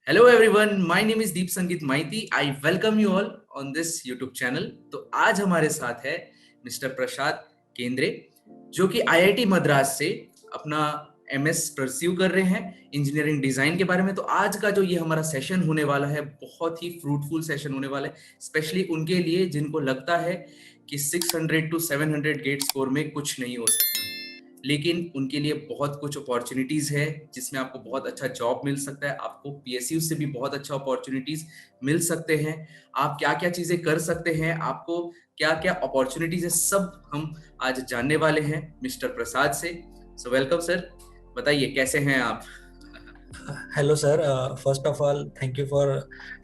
Hello everyone, my name is Deep Sangeet Maiti. I welcome you all on this YouTube channel. तो आज हमारे साथ है mister प्रसाद केंद्रे जो कि आईआईटी मद्रास से अपना एमएस परस्यू कर रहे हैं इंजीनियरिंग डिजाइन के बारे में। तो आज का जो ये हमारा सेशन होने वाला है बहुत ही फ्रूटफुल सेशन होने वाला है, स्पेशली उनके लिए जिनको लगता है कि 600 to 700 गेट स्कोर में कुछ नहीं हो सकता, लेकिन उनके लिए बहुत कुछ अपॉर्चुनिटीज है जिसमें आपको बहुत अच्छा जॉब मिल सकता है। आपको पीएसयू से भी बहुत अच्छा अपॉर्चुनिटीज मिल सकते हैं। आप क्या क्या चीजें कर सकते हैं, आपको क्या क्या अपॉर्चुनिटीज है, सब हम आज जानने वाले हैं मिस्टर प्रसाद से। सो वेलकम सर, बताइए कैसे हैं आप? Hello sir, first of all thank you for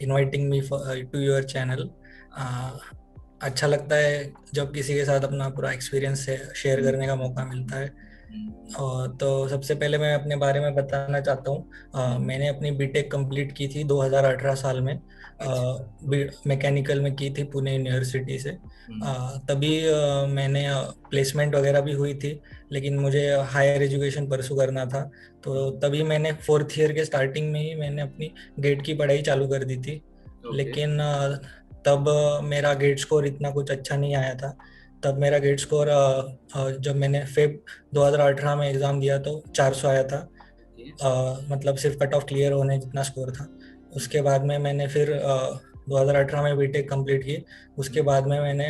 inviting me to your channel. अच्छा लगता है जब किसी के साथ अपना पूरा एक्सपीरियंस शेयर करने का मौका मिलता है। तो सबसे पहले मैं अपने बारे में बताना चाहता हूँ। मैंने अपनी बीटेक कंप्लीट की थी 2018 साल में। मैकेनिकल में की थी पुणे यूनिवर्सिटी से। तभी मैंने प्लेसमेंट वगैरह भी हुई थी, लेकिन मुझे हायर एजुकेशन परसू करना था। तो तभी मैंने 4th ईयर के स्टार्टिंग में ही मैंने अपनी गेट की पढ़ाई चालू कर दी थी। लेकिन तब मेरा गेट स्कोर इतना कुछ अच्छा नहीं आया था। तब मेरा गेट स्कोर जब मैंने फेब 2018 में एग्ज़ाम दिया तो 400 आया था। मतलब सिर्फ कट ऑफ क्लियर होने जितना स्कोर था। उसके बाद में मैंने फिर 2018 में बीटेक कंप्लीट की। उसके बाद में मैंने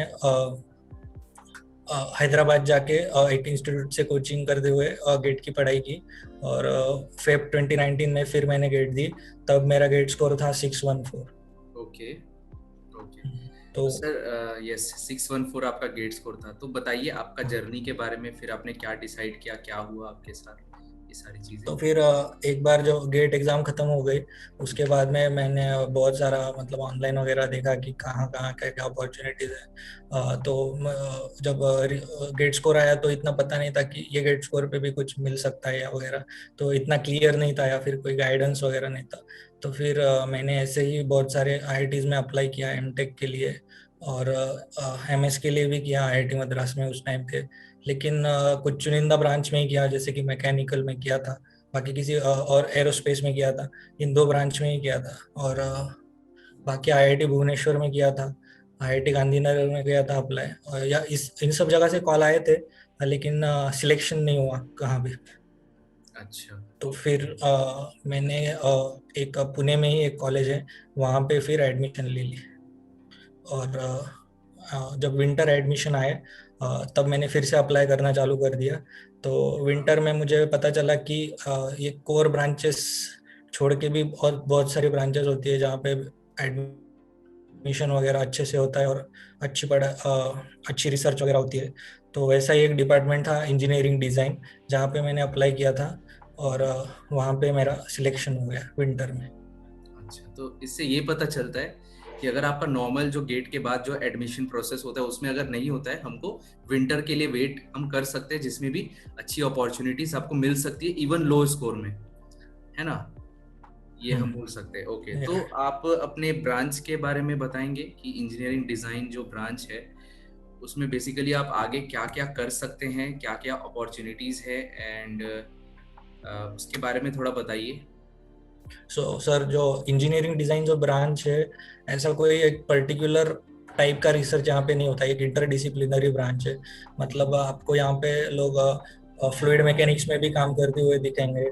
हैदराबाद जाके एक इंस्टीट्यूट से कोचिंग करते हुए गेट की पढ़ाई की, और फेब 2019 में फिर मैंने गेट दी। तब मेरा गेट स्कोर था 614। ओके ओके, तो सर यस 614 आपका गेट स्कोर था। तो बताइए आपका जर्नी के बारे में, फिर आपने क्या डिसाइड किया, क्या हुआ आपके साथ, ये सारी चीजें। तो फिर एक बार जो गेट एग्ज़ाम ख़त्म हो गई, उसके बाद में मैंने बहुत सारा मतलब ऑनलाइन वगैरह देखा कि कहाँ कहाँ क्या क्या अपॉर्चुनिटीज़ है। तो जब गेट स्कोर आया तो इतना पता नहीं था कि ये गेट स्कोर पे भी कुछ मिल सकता है या वगैरह। तो इतना क्लियर नहीं था या फिर कोई गाइडेंस वगैरह नहीं था। तो फिर मैंने ऐसे ही बहुत सारे आईआईटीज़ में अप्लाई किया एमटेक के लिए, और एमएस के लिए भी किया आईआईटी मद्रास में उस टाइम पे। लेकिन कुछ चुनिंदा ब्रांच में ही किया, जैसे कि मैकेनिकल में किया था, बाकी किसी और एरोस्पेस में किया था। इन 2 ब्रांच में ही किया था। और बाकी आईआईटी भुवनेश्वर में किया था, आईआईटी गांधीनगर में किया था अप्लाई। और या इन सब जगह से कॉल आए थे, लेकिन सिलेक्शन नहीं हुआ कहाँ भी। अच्छा, तो फिर मैंने एक पुणे में ही एक कॉलेज है, वहाँ पे फिर एडमिशन ले ली। और जब विंटर एडमिशन आए तब मैंने फिर से अप्लाई करना चालू कर दिया। तो विंटर में मुझे पता चला कि ये कोर ब्रांचेस छोड़ के भी बहुत बहुत सारी ब्रांचेस होती है जहाँ पे एडमिशन वगैरह अच्छे से होता है और अच्छी रिसर्च वगैरह होती है। तो वैसा ही एक डिपार्टमेंट था इंजीनियरिंग डिज़ाइन, जहाँ पे मैंने अप्लाई किया था, और वहाँ पे मेरा सिलेक्शन हो गया विंटर में। अच्छा, तो इससे ये पता चलता है कि अगर आपका नॉर्मल जो गेट के बाद जो एडमिशन प्रोसेस होता है उसमें अगर नहीं होता है, हमको विंटर के लिए वेट हम कर सकते हैं, जिसमें भी अच्छी अपॉर्चुनिटीज आपको मिल सकती है इवन लो स्कोर में, है ना? ये हम बोल सकते हैं। ओके, तो आप अपने ब्रांच के बारे में बताएंगे कि इंजीनियरिंग डिजाइन जो ब्रांच है उसमें बेसिकली आप आगे क्या क्या कर सकते हैं, क्या क्या अपॉर्चुनिटीज है, एंड उसके बारे में थोड़ा बताइए। सर, जो इंजीनियरिंग डिज़ाइन जो ब्रांच है, ऐसा कोई एक पर्टिकुलर टाइप का रिसर्च यहाँ पे नहीं होता। एक इंटरडिसिप्लिनरी ब्रांच है। मतलब आपको यहाँ पे लोग फ्लूइड मैकेनिक्स में भी काम करते हुए दिखेंगे।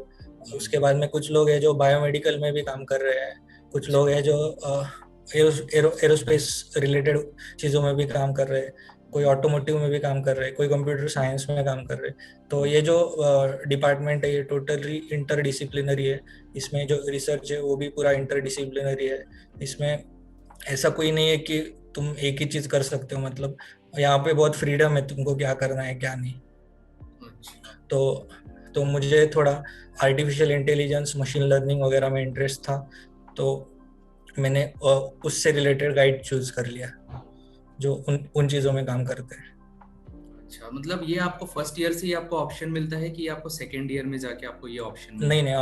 उसके बाद में कुछ लोग हैं जो बायोमेडिकल में भी काम कर रहे हैं। कुछ लोग हैं जो एरोस्पेस रिलेटेड चीज़ों में भी काम कर रहे हैं। कोई ऑटोमोटिव में भी काम कर रहे हैं, कोई कंप्यूटर साइंस में काम कर रहे हैं। तो ये जो डिपार्टमेंट है ये टोटली इंटरडिसिप्लिनरी है। इसमें जो रिसर्च है वो भी पूरा इंटरडिसिप्लिनरी है। इसमें ऐसा कोई नहीं है कि तुम एक ही चीज कर सकते हो। मतलब यहाँ पे बहुत फ्रीडम है तुमको क्या करना है क्या नहीं। अच्छा, तो मुझे थोड़ा आर्टिफिशियल इंटेलिजेंस मशीन लर्निंग वगैरह में इंटरेस्ट था, तो मैंने उससे रिलेटेड गाइड चूज कर लिया जो उन चीज़ों में काम करते हैं। अच्छा, मतलब ये आपको फर्स्ट ईयर से ही आपको ऑप्शन मिलता है कि आपको सेकेंड ईयर में जाके आपको ये ऑप्शन मिलता नहीं नहीं,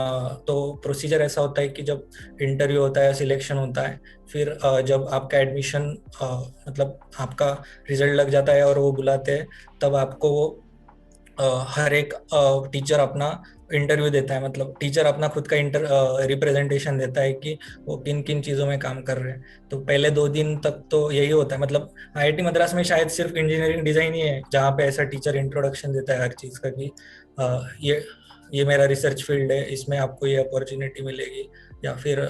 तो प्रोसीजर ऐसा होता है कि जब इंटरव्यू होता है, सिलेक्शन होता है, फिर जब आपका एडमिशन मतलब आपका रिजल्ट लग जाता है और वो बुलाते हैं, तब आपको वो हर एक टीचर अपना इंटरव्यू देता है, मतलब टीचर अपना खुद का रिप्रेजेंटेशन देता है कि वो किन किन चीज़ों में काम कर रहे हैं। तो पहले 2 दिन तक तो यही होता है, मतलब आईआईटी मद्रास में शायद सिर्फ इंजीनियरिंग डिजाइन ही है जहाँ पे ऐसा टीचर इंट्रोडक्शन देता है हर चीज़ का कि ये मेरा रिसर्च फील्ड है, इसमें आपको ये अपॉर्चुनिटी मिलेगी, या फिर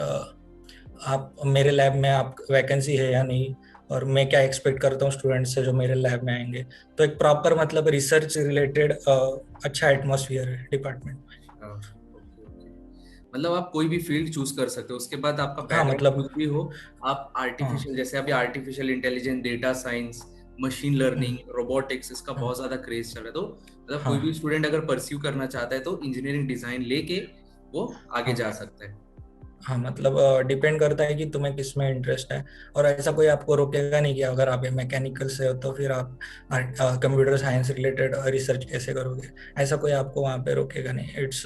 आप मेरे लैब में आप वैकेंसी है या नहीं, और मैं क्या एक्सपेक्ट करता हूँ स्टूडेंट से जो मेरे लैब में आएंगे। तो एक प्रॉपर मतलब रिसर्च रिलेटेड अच्छा एटमॉस्फेयर है डिपार्टमेंट में। Okay okay. मतलब आप कोई भी फील्ड चूज कर सकते हो, उसके बाद आपका हाँ बैकग्राउंड मतलब कुछ भी हो। आप हाँ। आर्टिफिशियल, जैसे अभी artificial intelligence, data science, machine hmm, learning, robotics, इसका हाँ बहुत ज्यादा क्रेज चल रहा है। तो मतलब कोई भी हाँ स्टूडेंट अगर परस्यू करना चाहता है तो इंजीनियरिंग डिजाइन लेके वो आगे जा हाँ सकता है। हाँ, मतलब डिपेंड करता है कि तुम्हें किस में इंटरेस्ट है। और ऐसा कोई आपको रोकेगा नहीं कि अगर आप मैकेनिकल से हो तो फिर आप कंप्यूटर साइंस रिलेटेड रिसर्च कैसे करोगे। ऐसा कोई आपको वहाँ पे रोकेगा नहीं। इट्स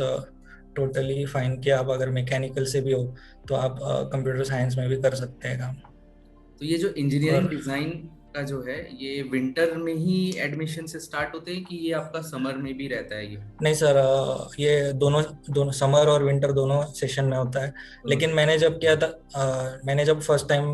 टोटली फाइन कि आप अगर मैकेनिकल से भी हो तो आप कंप्यूटर साइंस में भी कर सकते हैं काम। तो ये जो इंजीनियरिंग और डिजाइन का जो है, ये विंटर में ही एडमिशन से स्टार्ट होते हैं कि ये आपका समर में भी रहता है ये? नहीं सर, ये दोनों दोनों समर और विंटर दोनों सेशन में होता है। दोनों लेकिन से? मैंने जब किया था, मैंने जब फर्स्ट टाइम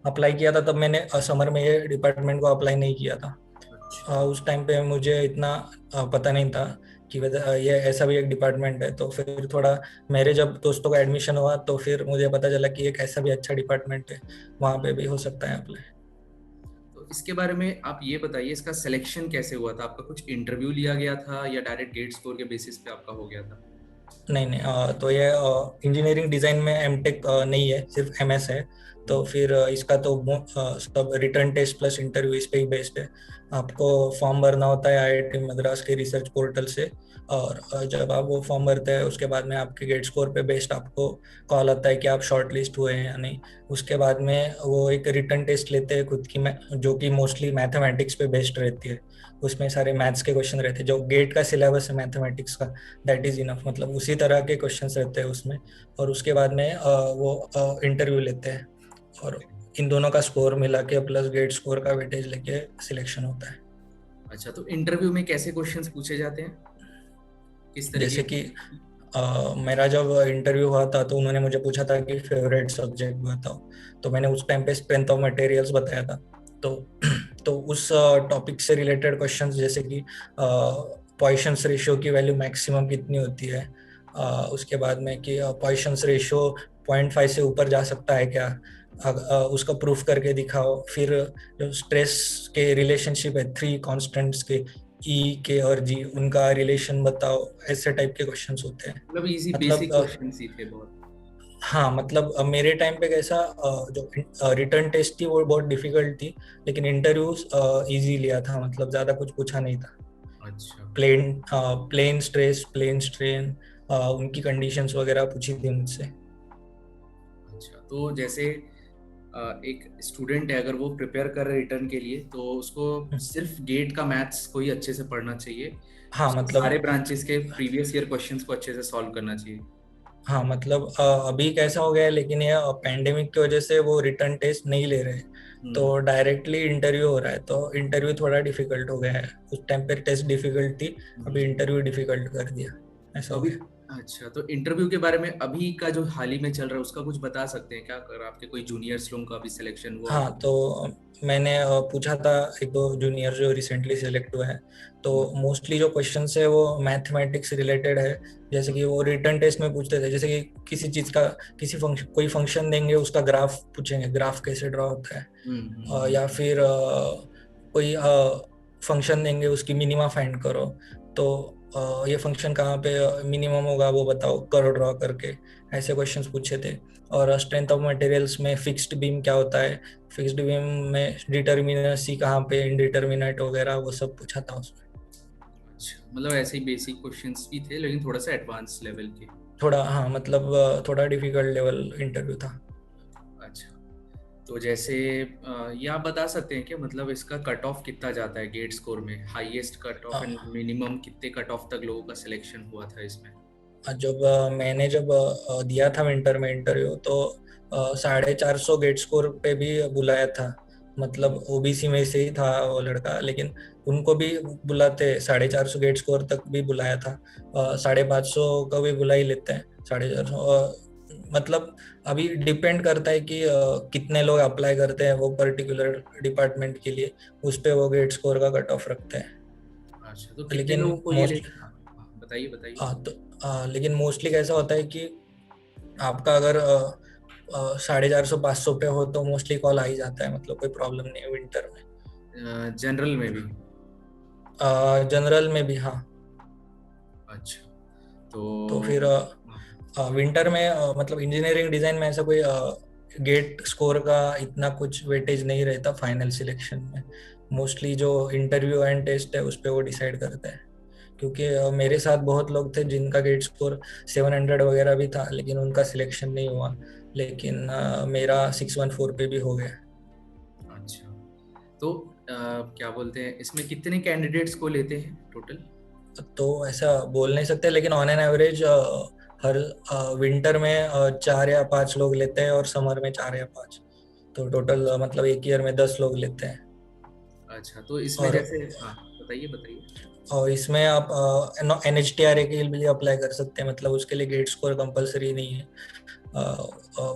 अप्लाई किया था तब मैंने समर में ये डिपार्टमेंट को अप्लाई नहीं किया था। अच्छा। उस टाइम पे मुझे इतना पता नहीं था कि ये ऐसा भी एक डिपार्टमेंट है। तो फिर थोड़ा मेरे जब दोस्तों का एडमिशन हुआ तो फिर मुझे पता चला कि एक ऐसा भी अच्छा डिपार्टमेंट है, वहाँ पे भी हो सकता है अप्लाई। तो इसके बारे में आप ये बताइए, इसका सिलेक्शन कैसे हुआ था? आपका कुछ इंटरव्यू लिया गया था या डायरेक्ट गेट स्कोर के बेसिस पे आपका हो गया था? नहीं नहीं, तो ये इंजीनियरिंग डिजाइन में एमटेक नहीं है, सिर्फ एमएस है। तो हम्म। फिर इसका तो सब रिटर्न टेस्ट प्लस इंटरव्यू इस पे ही बेस्ड है। आपको फॉर्म भरना होता है आईआईटी मद्रास के रिसर्च पोर्टल से। और जब आप वो फॉर्म भरते हैं उसके बाद में आपके गेट स्कोर पे बेस्ड आपको कॉल आता है कि आप शॉर्ट लिस्ट हुए हैं या नहीं। उसके बाद में वो एक रिटर्न टेस्ट लेते हैं खुद की, जो कि मोस्टली मैथमेटिक्स पे बेस्ड रहती है। उसमें सारे मैथ्स के क्वेश्चन रहते हैं, जो गेट का सिलेबस है मैथमेटिक्स का, दैट इज इनफ, मतलब उसी तरह के क्वेश्चंस रहते हैं उसमें। और उसके बाद में वो इंटरव्यू लेते हैं, और इन दोनों का स्कोर मिला के प्लस गेट स्कोर का वेटेज लेके सिलेक्शन होता है। अच्छा, तो इंटरव्यू में कैसे क्वेश्चंस पूछे जाते हैं? किस तरीके जैसे के कि questions? मेरा जब इंटरव्यू हुआ था तो उन्होंने मुझे पूछा था कि फेवरेट सब्जेक्ट बताओ। तो मैंने उस टाइम पे स्ट्रेंथ ऑफ मटेरियल्स बताया था। तो तो उस टॉपिक से रिलेटेड क्वेश्चंस, जैसे कि पॉइसंस रेशियो की वैल्यू मैक्सिमम कितनी होती है, उसके बाद में कि पॉइसंस रेशियो 0.5 से ऊपर जा सकता है क्या, उसका प्रूफ करके दिखाओ। फिर जो स्ट्रेस के रिलेशनशिप है 3 कांस्टेंट्स के, ई के और जी, उनका रिलेशन बताओ। ऐसे टाइप के क्वेश्चंस होते हैं। मतलब इजी मतलब बेसिक क्वेश्चंस ही थे बहुत? हाँ, मतलब मेरे टाइम पे कैसा, जो रिटर्न टेस्ट थी वो बहुत डिफिकल्ट थी, लेकिन इंटरव्यूज इजी लिया था, मतलब ज्यादा कुछ पूछा नहीं था। अच्छा प्लेन स्ट्रेस, प्लेन स्ट्रेन, उनकी कंडीशंस वगैरह पूछी थी मुझसे। अच्छा। तो जैसे एक स्टूडेंट है, अगर वो प्रिपेयर कर रहा है रिटर्न के लिए, तो उसको सिर्फ गेट का मैथ्स को ही अच्छे से पढ़ना चाहिए? हाँ उसको सारे मतलब ब्रांचेस के प्रीवियस ईयर क्वेश्चंस को अच्छे से सॉल्व करना चाहिए? हाँ मतलब अभी कैसा हो गया है, लेकिन ये पैंडेमिक की वजह से वो रिटर्न टेस्ट नहीं ले रहे। हम्म। तो डायरेक्टली इंटरव्यू हो रहा है, तो इंटरव्यू थोड़ा डिफिकल्ट हो गया है। उस टाइम पे टेस्ट डिफिकल्ट थी, अभी हम्म। इंटरव्यू डिफिकल्ट कर दिया, ऐसा तो हो अभी, गया। अच्छा, तो इंटरव्यू के बारे में अभी का जो हाल ही में चल रहा है उसका कुछ बता सकते हैं क्या? अगर आपके कोई जूनियर्स लोगों का भी सिलेक्शन हुआ हो हाँ, तो? तो मैंने पूछा था एक दो जूनियर जो रिसेंटली सेलेक्ट हुए हैं। तो हम्म। मोस्टली जो क्वेश्चन है वो मैथमेटिक्स रिलेटेड है। जैसे कि वो रिटर्न टेस्ट में पूछते थे, जैसे कि किसी चीज का, किसी फंक्शन, कोई फंक्शन देंगे उसका ग्राफ पूछेंगे, ग्राफ कैसे ड्रॉ होता है। या फिर कोई फंक्शन देंगे उसकी मिनिमा फाइंड करो। तो ये फंक्शन कहाँ पे मिनिमम होगा वो बताओ कर्व ड्रॉ करके। ऐसे क्वेश्चंस पूछे थे। और स्ट्रेंथ ऑफ मटेरियल्स में फिक्स्ड बीम क्या होता है, फिक्स्ड बीम में डिटर्मिनेसी कहाँ पे, इनडिटर्मिनेट वगैरह वो सब पूछा था उसमें। अच्छा, मतलब ऐसे ही बेसिक क्वेश्चंस भी थे लेकिन थोड़ा सा एडवांस लेवल के? थोड़ा हाँ, मतलब थोड़ा डिफिकल्ट लेवल इंटरव्यू था। अच्छा। तो जैसे ये आप बता सकते हैं कि मतलब इसका कट ऑफ कितना जाता है गेट स्कोर में? Highest cut off and minimum कितने कट ऑफ तक लोगों का सिलेक्शन हुआ था इसमें? जब मैंने जब दिया था विंटर में इंटरव्यू, तो 450 गेट स्कोर पे भी बुलाया था। मतलब ओबीसी में से ही था वो लड़का, लेकिन उनको भी बुलाते, 450 गेट स्कोर तक भी बुलाया था, 550 का भी बुला ही लेते हैं, 450। मतलब अभी डिपेंड करता है कि कितने लोग अप्लाई करते हैं वो पर्टिकुलर डिपार्टमेंट के लिए, उस पे वो गेट स्कोर का कट ऑफ रखते हैं। अच्छा, तो कितने लेकिन लोगों को ये मोस्ट लेना? हाँ, बताइए बताइए। लेकिन मोस्टली कैसा होता है कि आपका अगर 450 500 पे हो तो मोस्टली कॉल आ ही जाता है, मतलब कोई प्रॉब्लम नहीं है विंटर में। जनरल में भी? जनरल में भी हाँ। अच्छा, तो तो फिर हाँ, विंटर में मतलब इंजीनियरिंग डिजाइन में ऐसा कोई गेट स्कोर का इतना कुछ वेटेज नहीं रहता फाइनल सिलेक्शन में। मोस्टली जो इंटरव्यू एंड टेस्ट है उस पे वो डिसाइड करते हैं, क्योंकि मेरे साथ बहुत लोग थे जिनका गेट स्कोर 700 वगैरह भी था, लेकिन उनका सिलेक्शन नहीं हुआ, लेकिन मेरा 614 पे भी हो गया। अच्छा, तो क्या बोलते हैं, इसमें कितने कैंडिडेट्स को लेते हैं टोटल? तो ऐसा बोल नहीं सकते, लेकिन on an average her winter में 4 या 5 लोग लेते हैं और समर में 4 या 5, तो टोटल मतलब एक ईयर में 10 लोग लेते हैं। अच्छा, तो इसमें और जैसे, हाँ बताइए बताइए। इसमें आप NHTRA के लिए भी अप्लाई कर सकते हैं, मतलब उसके लिए गेट स्कोर कंपलसरी नहीं है।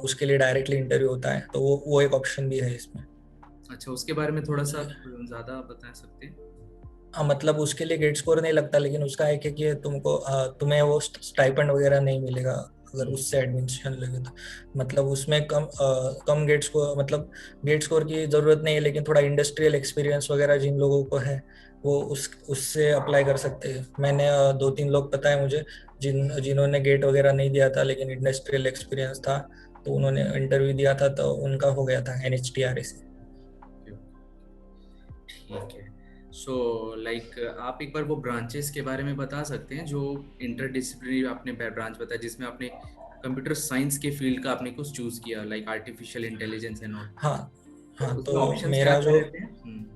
उसके लिए डायरेक्टली इंटरव्यू होता है, तो वो एक ऑप्शन भी है इसमें। अच्छा, उसके बारे में थोड़ा सा ज़्यादा बता सकते हैं? मतलब उसके लिए गेट स्कोर नहीं लगता, लेकिन उसका है कि तुमको तुम्हें वो स्टाइपेंड वगैरह नहीं मिलेगा अगर उससे एडमिशन लगे तो। मतलब उसमें कम गेट स्कोर, मतलब गेट स्कोर की जरूरत नहीं है, लेकिन थोड़ा इंडस्ट्रियल एक्सपीरियंस वगैरह जिन लोगों को है वो उससे अप्लाई कर सकते हैं। मैंने 2-3 लोग पता है मुझे जिन्होंने गेट वगैरह नहीं दिया था लेकिन इंडस्ट्रियल एक्सपीरियंस था, तो उन्होंने इंटरव्यू दिया था तो उनका हो गया था NHTRA से। ठीक है। सो लाइक आप एक बार वो ब्रांचेस के बारे में बता सकते हैं जो इंटरडिसिप्लिनरी आपने ब्रांच बताया जिसमें आपने कंप्यूटर साइंस के फील्ड का आपने कुछ चूज किया, like artificial intelligence and all. हाँ तो हाँ, उसमें तो ऑप्शंस क्या मेरा क्या जो, रहते हैं?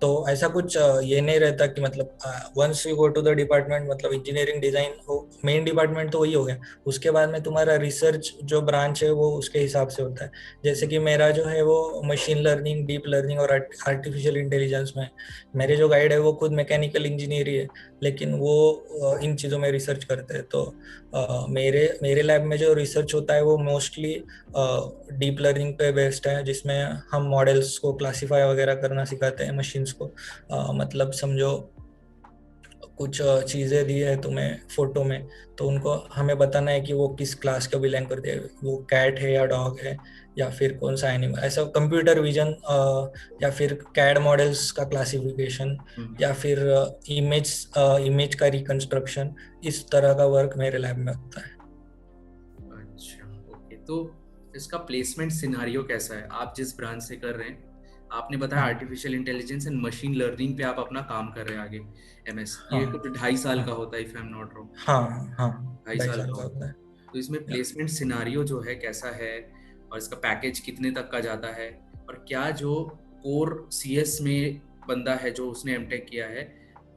तो ऐसा कुछ ये नहीं रहता कि मतलब once you go to the department, मतलब इंजीनियरिंग डिजाइन हो मेन डिपार्टमेंट तो वही हो गया, उसके बाद में तुम्हारा रिसर्च जो ब्रांच है वो उसके हिसाब से होता है। जैसे कि मेरा जो है वो मशीन लर्निंग, डीप लर्निंग और आर्टिफिशियल इंटेलिजेंस में। मेरे जो गाइड है वो खुद मैकेनिकल इंजीनियर ही है, लेकिन वो इन चीज़ों में रिसर्च करते हैं। तो मेरे मेरे लैब में जो रिसर्च होता है वो मोस्टली डीप लर्निंग पे बेस्ड है, जिसमें हम मॉडल्स को क्लासिफाई वगैरह करना सिखाते हैं मशीन्स को। मतलब समझो कुछ चीजें दी है तुम्हें फोटो में, तो उनको हमें बताना है कि वो किस क्लास का बिलोंग करते हैं, वो कैट है या डॉग है या फिर कौन सा एनिमल, ऐसा कंप्यूटर विजन, या फिर कैड मॉडल्स का क्लासिफिकेशन, या फिर इमेज इमेज का रिकंस्ट्रक्शन, इस तरह का वर्क मेरे लैब में होता है। अच्छा, ओके। तो इसका प्लेसमेंट सिनारियो कैसा है, आप जिस ब्रांच से कर रहे हैं? आपने बताया हाँ artificial intelligence and machine learning पे आप अपना काम कर रहे हैं आगे। MS हाँ ये कुछ 2.5 साल हाँ का होता है, if I am not wrong. हाँ हाँ, 2.5 साल 2.5 साल का का होता होता है। है। तो इसमें प्लेसमेंट सिनारियो जो है कैसा है, और इसका पैकेज कितने तक का जाता है, और क्या जो कोर CS में बंदा है जो उसने MTech किया है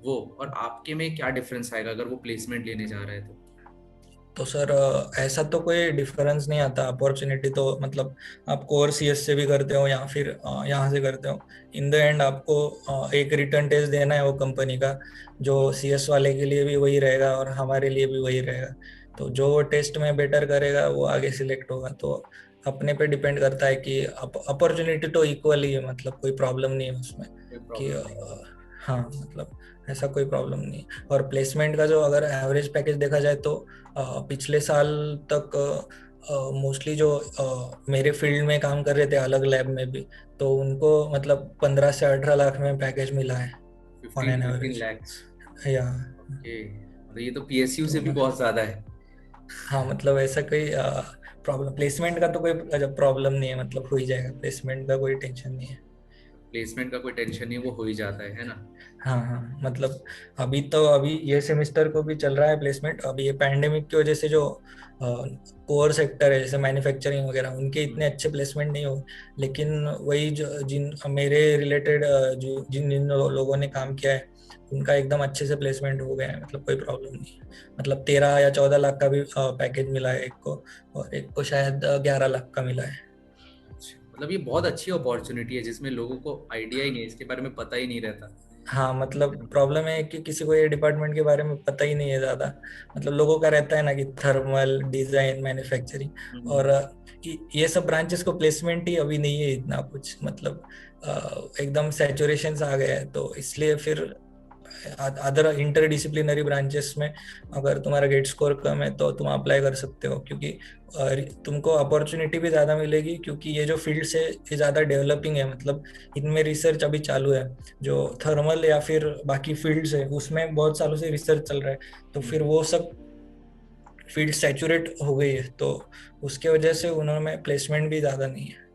वो और आपके में क्या डिफरेंस आएगा अगर वो प्लेसमेंट लेने जा रहा है तो? तो सर ऐसा तो कोई डिफरेंस नहीं आता, अपॉर्चुनिटी तो मतलब आप कोर CS से भी करते हो या फिर यहाँ से करते हो, इन द एंड आपको एक रिटर्न टेस्ट देना है वो कंपनी का, जो CS वाले के लिए भी वही रहेगा और हमारे लिए भी वही रहेगा। तो जो टेस्ट में बेटर करेगा वो आगे सिलेक्ट होगा। तो अपने पे डिपेंड करता है कि अपॉर्चुनिटी तो इक्वल ही है, मतलब कोई प्रॉब्लम नहीं है उसमें कोई कि प्रॉब्लम नहीं? हाँ, मतलब ऐसा कोई प्रॉब्लम नहीं है। और प्लेसमेंट का जो अगर एवरेज पैकेज देखा जाए तो पिछले साल तक मोस्टली जो मेरे फील्ड में काम कर रहे थे अलग लैब में भी, तो उनको मतलब 15 से 18 लाख में पैकेज मिला है ऑन 15 एन to 15 एवरेज। lakhs? या ओके, मतलब ये तो PSU से तो भी बहुत ज्यादा है। हाँ, मतलब ऐसा कोई प्रॉब्लम, प्लेसमेंट का तो कोई प्रॉब्लम नहीं है, मतलब हो ही जाएगा, प्लेसमेंट का कोई टेंशन नहीं है। प्लेसमेंट का कोई टेंशन नहीं, वो हो ही जाता है ना? हाँ हाँ, मतलब अभी ये सेमेस्टर को भी चल रहा है प्लेसमेंट। अभी ये पैंडेमिक की वजह से जो कोर सेक्टर है जैसे मैन्युफैक्चरिंग वगैरह, उनके इतने अच्छे प्लेसमेंट नहीं हुए, लेकिन वही जो जिन मेरे रिलेटेड जो जिन जिन लोगों ने काम किया है उनका एकदम अच्छे से प्लेसमेंट हो गया है, मतलब कोई प्रॉब्लम नहीं है। मतलब 13 या 14 लाख का भी पैकेज मिला है एक को, और एक को शायद 11 लाख का मिला है। अच्छा, मतलब ये बहुत अच्छी अपॉर्चुनिटी है जिसमें लोगों को आइडिया ही नहीं है, इसके बारे में पता ही नहीं रहता। हाँ मतलब प्रॉब्लम है कि किसी को ये डिपार्टमेंट के बारे में पता ही नहीं है ज्यादा। मतलब लोगों का रहता है ना कि थर्मल डिजाइन मैन्युफैक्चरिंग, और ये सब ब्रांचेस को प्लेसमेंट ही अभी नहीं है इतना कुछ, मतलब एकदम सैचुरेशन आ गया है, तो इसलिए फिर अदर इंटरडिसिप्लिनरी ब्रांचेस में अगर तुम्हारा गेट स्कोर कम है तो तुम अप्लाई कर सकते हो, क्योंकि तुमको अपॉर्चुनिटी भी ज़्यादा मिलेगी, क्योंकि ये जो फील्ड्स है ये ज़्यादा डेवलपिंग है, मतलब इनमें रिसर्च अभी चालू है। जो थर्मल या फिर बाकी फील्ड्स है उसमें बहुत सालों से रिसर्च चल रहा है, तो फिर वो सब फील्ड सैचुरेट हो गई है, तो उसके वजह से उन्होंने प्लेसमेंट भी ज़्यादा नहीं है।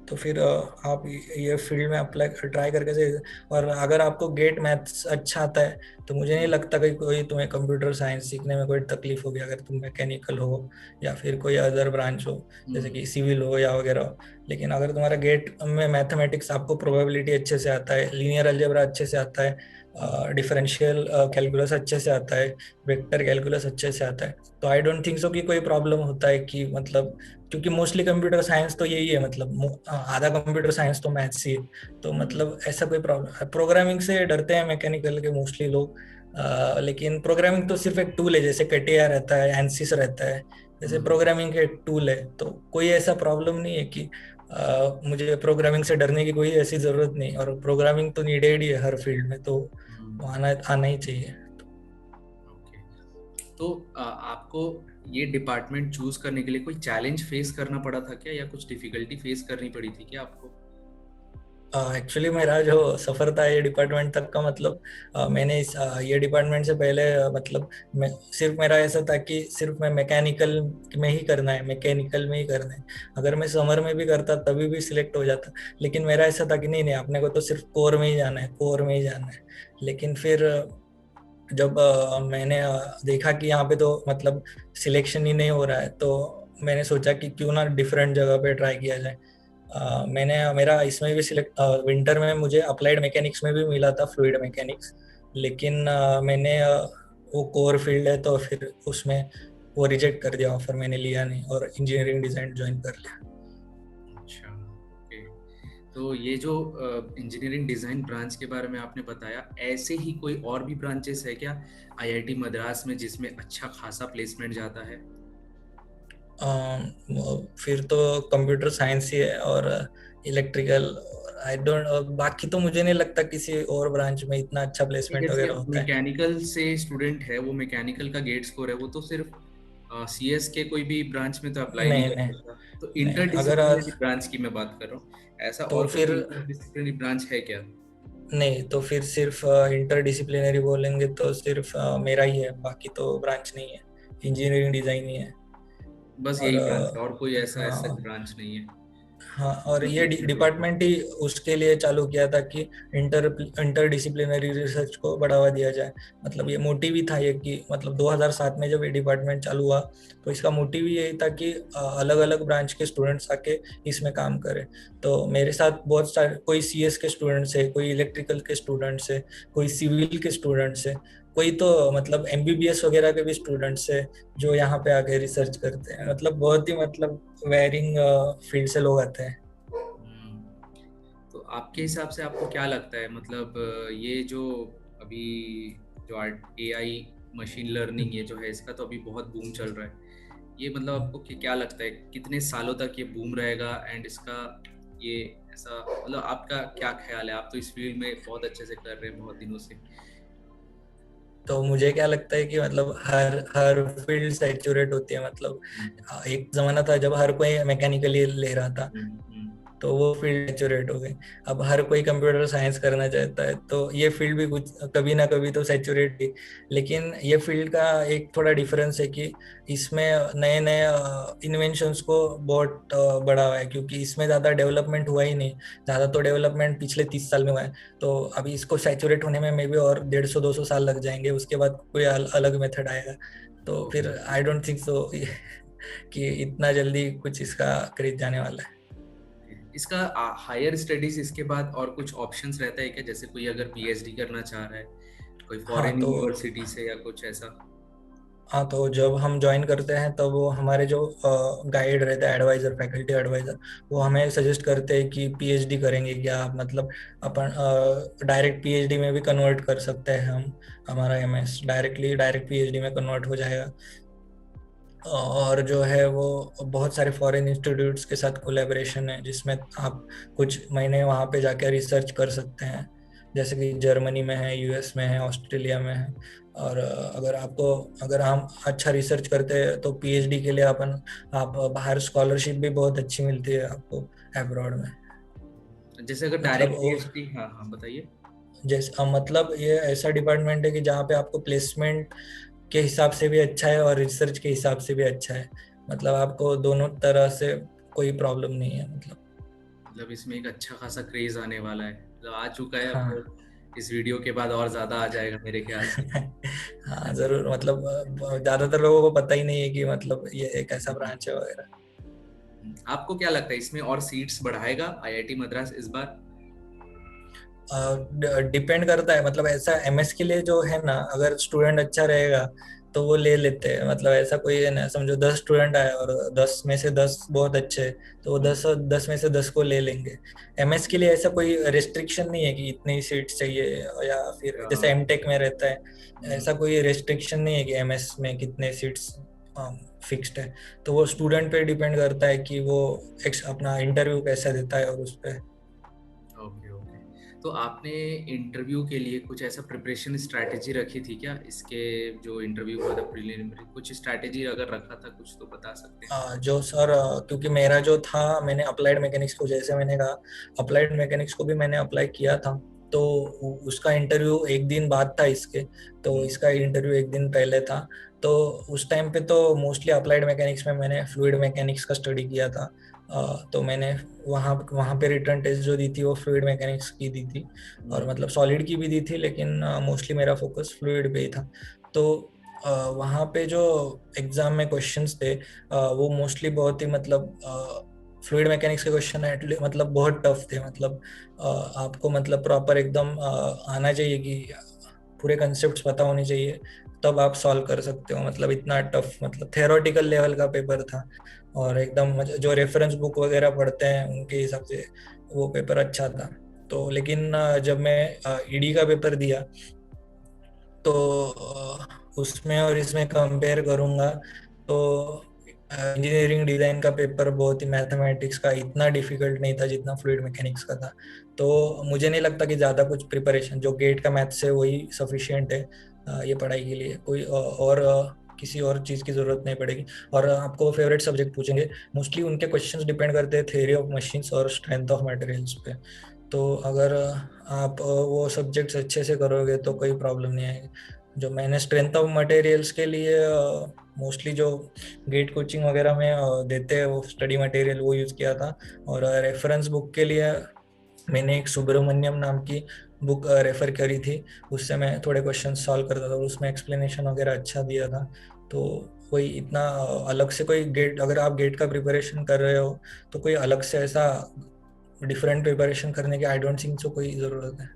तो फिर आप ये फील्ड में अप्लाई ट्राई करके से, और अगर आपको गेट मैथ्स अच्छा आता है तो मुझे नहीं लगता कि कोई तुम्हें कंप्यूटर साइंस सीखने में कोई तकलीफ होगी, अगर तुम मैकेनिकल हो या फिर कोई अदर ब्रांच हो जैसे कि सिविल हो या वगैरह हो। लेकिन अगर तुम्हारा गेट में मैथमेटिक्स, आपको प्रोबेबिलिटी अच्छे से आता है, लीनियर अलजेब्रा अच्छे से आता है, डिफरेंशियल कैलकुलस अच्छे से आता है, वेक्टर कैलकुलस अच्छे से आता है, तो आई डोंट थिंक सो कि कोई प्रॉब्लम होता है कि मतलब, क्योंकि मोस्टली कंप्यूटर साइंस तो यही है, मतलब आधा कंप्यूटर साइंस तो मैथ्स ही है, तो मतलब ऐसा कोई प्रॉब्लम, प्रोग्रामिंग से डरते हैं मैकेनिकल के मोस्टली लोग। लेकिन प्रोग्रामिंग तो सिर्फ एक टूल है, जैसे कटिया रहता है, एनसिस रहता है, जैसे प्रोग्रामिंग का एक टूल है, तो कोई ऐसा प्रॉब्लम नहीं है कि मुझे प्रोग्रामिंग से डरने की कोई ऐसी जरूरत नहीं, और प्रोग्रामिंग तो नीडेड ही है हर फील्ड में, तो वो आना आना ही चाहिए। ओके, तो आपको ये डिपार्टमेंट चूज करने के लिए कोई चैलेंज फेस करना पड़ा था क्या, या कुछ डिफिकल्टी फेस करनी पड़ी थी क्या आपको? एक्चुअली मेरा जो सफर था ये डिपार्टमेंट तक का, मतलब मैंने ये डिपार्टमेंट से पहले मतलब मैं सिर्फ, मेरा ऐसा था कि सिर्फ मैं मैकेनिकल में ही करना है, मैकेनिकल में ही करना है। अगर मैं समर में भी करता तभी भी सिलेक्ट हो जाता, लेकिन मेरा ऐसा था कि नहीं नहीं, अपने को तो सिर्फ कोर में ही जाना है, कोर में ही जाना है। लेकिन फिर जब मैंने देखा कि यहाँ पे तो मतलब सिलेक्शन ही नहीं हो रहा है, तो मैंने सोचा कि क्यों ना डिफरेंट जगह पे ट्राई किया जाए। मैंने मेरा इसमें भी सिलेक्ट, विंटर में मुझे अप्लाइड मैकेनिक्स में भी मिला था, फ्लूइड मैकेनिक्स, लेकिन मैंने वो कोर फील्ड है तो फिर उसमें वो रिजेक्ट कर दिया ऑफर, मैंने लिया नहीं और इंजीनियरिंग डिजाइन ज्वाइन कर लिया। अच्छा, ओके। तो ये जो इंजीनियरिंग डिज़ाइन ब्रांच के बारे में आपने बताया, ऐसे ही कोई और भी ब्रांचेस है क्या आईआईटी मद्रास में जिसमें अच्छा खासा प्लेसमेंट जाता है? फिर तो कंप्यूटर साइंस ही है और इलेक्ट्रिकल, आई डोंट, बाकी तो मुझे नहीं लगता किसी और ब्रांच में इतना अच्छा प्लेसमेंट जैसे वगैरह होता है। मैकेनिकल से स्टूडेंट है, वो मैकेनिकल का गेट स्कोर है, वो तो सिर्फ सीएस के कोई भी ब्रांच में तो अप्लाई नहीं नहीं कर नहीं सकता। तो नहीं, अगर इंटरडिसिप्लिनरी ब्रांच की मैं बात कर रहा हूँ, ऐसा तो और फिर कोई इंटरडिसिप्लिनरी ब्रांच है क्या? नहीं, तो फिर सिर्फ इंटरडिसिप्लिनरी बोलेंगे तो सिर्फ मेरा ही है, बाकी तो ब्रांच नहीं है, इंजीनियरिंग डिजाइन ही है। बस और यही ब्रांच है और कोई ऐसा ऐसा हाँ ब्रांच नहीं है? हाँ, और ये प्लेसमेंट होता है। डिपार्टमेंट ही उसके लिए चालू किया था कि इंटरडिसिप्लिनरी रिसर्च को बढ़ावा दिया जाए। मतलब ये मोटिव ही था ये कि मतलब 2007 में जब ये डिपार्टमेंट चालू हुआ तो इसका मोटिव ही यही था कि अलग अलग ब्रांच के स्टूडेंट्स आके इसमें काम करें। तो मेरे साथ बहुत सारे, कोई सीएस के स्टूडेंट्स है, कोई इलेक्ट्रिकल के स्टूडेंट्स है, कोई सिविल के स्टूडेंट्स है, कोई तो मतलब एमबीबीएस वगैरह के भी स्टूडेंट्स है जो यहाँ पे आके रिसर्च करते हैं। मतलब बहुत ही मतलब वेरिंग फील्ड से लोग आते हैं। तो आपके हिसाब से आपको क्या लगता है, मतलब ये जो अभी जो एआई मशीन लर्निंग ये जो है, इसका तो अभी बहुत बूम चल रहा है। ये मतलब आपको क्या लगता है कितने सालों तक ये बूम रहेगा, एंड इसका ये ऐसा, मतलब आपका क्या ख्याल है? आप तो इस फील्ड में बहुत अच्छे से कर रहे हैं बहुत दिनों से। तो मुझे क्या लगता है कि मतलब हर हर फील्ड सैचुरेट होती है, मतलब एक जमाना था जब हर कोई मैकेनिकली ले रहा था, हम्म। तो वो फील्ड सैचुरेट हो गई। अब हर कोई कंप्यूटर साइंस करना चाहता है, तो ये फील्ड भी कुछ कभी ना कभी तो सैचुरेट ही। लेकिन ये फील्ड का एक थोड़ा डिफरेंस है कि इसमें नए नए इन्वेंशंस को बहुत बढ़ावा है, क्योंकि इसमें ज़्यादा डेवलपमेंट हुआ ही नहीं। ज़्यादा तो डेवलपमेंट पिछले 30 साल में हुआ है, तो अभी इसको सैचुरेट होने में मे बी और 150-200 साल लग जाएंगे, उसके बाद कोई अलग मेथड आएगा। तो फिर आई डोंट थिंक सो कि इतना जल्दी कुछ इसका क्रेज जाने वाला है। इसका हायर स्टडीज इसके बाद और कुछ ऑप्शंस रहता है क्या, जैसे कोई अगर पीएचडी करना चाह रहा है कोई हाँ फॉरेन तो यूनिवर्सिटी से या कुछ ऐसा? हाँ, तो जब हम ज्वाइन करते हैं तब वो हमारे जो गाइड रहते हैं, एडवाइजर, फैकल्टी एडवाइजर, वो हमें सजेस्ट करते हैं कि पीएचडी करेंगे क्या, मतलब अपन डायरेक्ट पीएचडी में भी कन्वर्ट कर सकते हैं हम, हमारा एमएस डायरेक्ट पीएचडी में कन्वर्ट हो जाएगा। और जो है वो बहुत सारे फॉरेन इंस्टीट्यूट्स के साथ कोलैबोरेशन है, जिसमें आप कुछ महीने वहाँ पे जाकर रिसर्च कर सकते हैं, जैसे कि जर्मनी में है, यूएस में है, ऑस्ट्रेलिया में है। और अगर हम अच्छा रिसर्च करते हैं तो पीएचडी के लिए आप बाहर स्कॉलरशिप भी बहुत अच्छी मिलती है आपको अब्रॉड में। जैसे अगर मतलब डायरेक्ट पीएचडी, हाँ हाँ बताइए। जैसे मतलब ये ऐसा डिपार्टमेंट है कि जहाँ पे आपको प्लेसमेंट के हिसाब से भी अच्छा है और रिसर्च के हिसाब से भी अच्छा है। मतलब आपको दोनों तरह से कोई प्रॉब्लम नहीं है मतलब इसमें एक अच्छा खासा क्रेज आने वाला है, मतलब आ चुका है, अब हाँ। तो इस वीडियो के बाद और ज्यादा आ जाएगा मेरे ख्याल से। हाँ जरूर, मतलब ज्यादातर लोगों को पता ही नहीं है कि मतलब ये एक ऐसा ब्रांच है वगैरह। आपको क्या लगता है इसमें और सीट्स बढ़ाएगा आईआईटी मद्रास इस बार? डिपेंड करता है, मतलब ऐसा एमएस के लिए जो है ना, अगर स्टूडेंट अच्छा रहेगा तो वो ले लेते हैं। मतलब ऐसा कोई है ना, समझो 10 स्टूडेंट आए और 10 में से 10 बहुत अच्छे हैं, तो वो 10 में से 10 को ले लेंगे। एमएस के लिए ऐसा कोई रेस्ट्रिक्शन नहीं है कि इतनी सीट चाहिए, या फिर जैसे एमटेक में रहता है, ऐसा कोई रेस्ट्रिक्शन नहीं है कि एमएस में कितने सीट्स फिक्स्ड है। तो वो स्टूडेंट पे डिपेंड करता है कि वो अपना इंटरव्यू कैसा देता है और उस पर। Okay okay. तो आपने इंटरव्यू के लिए कुछ ऐसा प्रिपरेशन स्ट्रैटेजी रखी थी क्या? इसके जो इंटरव्यू हुआ था प्रीलिमिनरी, कुछ स्ट्रैटेजी अगर रखा था कुछ तो बता सकते हैं। जो सर, क्योंकि मेरा जो था, मैंने अप्लाइड मैकेनिक्स को, जैसे मैंने कहा, अप्लाइड मैकेनिक्स को भी मैंने अप्लाई किया था। तो उसका इंटरव्यू एक दिन बाद था इसके, तो इसका इंटरव्यू एक दिन पहले था। तो उस टाइम पे तो मोस्टली अप्लाइड मैकेनिक्स में मैंने फ्लूइड मैकेनिक्स का स्टडी किया था। तो मैंने वहाँ वहाँ पे रिटर्न टेस्ट जो दी थी वो फ्लूइड मैकेनिक्स की दी थी, और मतलब सॉलिड की भी दी थी, लेकिन मोस्टली मेरा फोकस फ्लूइड पे ही था। तो वहाँ पे जो एग्जाम में क्वेश्चंस थे, वो मोस्टली बहुत ही मतलब फ्लूइड मैकेनिक्स के क्वेश्चन है, मतलब बहुत टफ थे। मतलब आपको मतलब प्रॉपर एकदम आना चाहिए कि पूरे कंसेप्ट्स पता होने चाहिए, तब आप सॉल्व कर सकते हो। मतलब इतना टफ, मतलब थेरोटिकल लेवल का पेपर था। और एकदम जो रेफरेंस बुक वगैरह पढ़ते हैं उनके हिसाब से वो पेपर अच्छा था। तो लेकिन जब मैं ईडी का पेपर दिया, तो उसमें और इसमें कंपेयर करूंगा, तो इंजीनियरिंग डिजाइन का पेपर बहुत ही मैथमेटिक्स का इतना डिफिकल्ट नहीं था जितना फ्लूइड मैकेनिक्स का था। तो मुझे नहीं लगता कि ज़्यादा कुछ प्रिपरेशन, जो गेट का मैथ्स है वही सफिशिएंट है ये पढ़ाई के लिए। कोई किसी और चीज़ की ज़रूरत नहीं पड़ेगी। और आपको फेवरेट सब्जेक्ट पूछेंगे, मोस्टली उनके क्वेश्चंस डिपेंड करते हैं थ्योरी ऑफ मशीन्स और स्ट्रेंथ ऑफ मटेरियल्स पे। तो अगर आप वो सब्जेक्ट्स अच्छे से करोगे तो कोई प्रॉब्लम नहीं आएगी। जो मैंने स्ट्रेंथ ऑफ मटेरियल्स के लिए मोस्टली जो गेट कोचिंग वगैरह में देते हैं वो स्टडी मटेरियल, वो यूज़ किया था। और रेफरेंस बुक के लिए मैंने एक सुब्रमण्यम नाम की बुक रेफर करी थी। उससे मैं थोड़े क्वेश्चन सॉल्व करता था, उसमें एक्सप्लेनेशन वगैरह अच्छा दिया था। तो कोई इतना अलग से कोई गेट, अगर आप गेट का प्रिपरेशन कर रहे हो तो कोई अलग से ऐसा डिफरेंट प्रिपरेशन करने की आई डोंट थिंक सो कोई ज़रूरत है।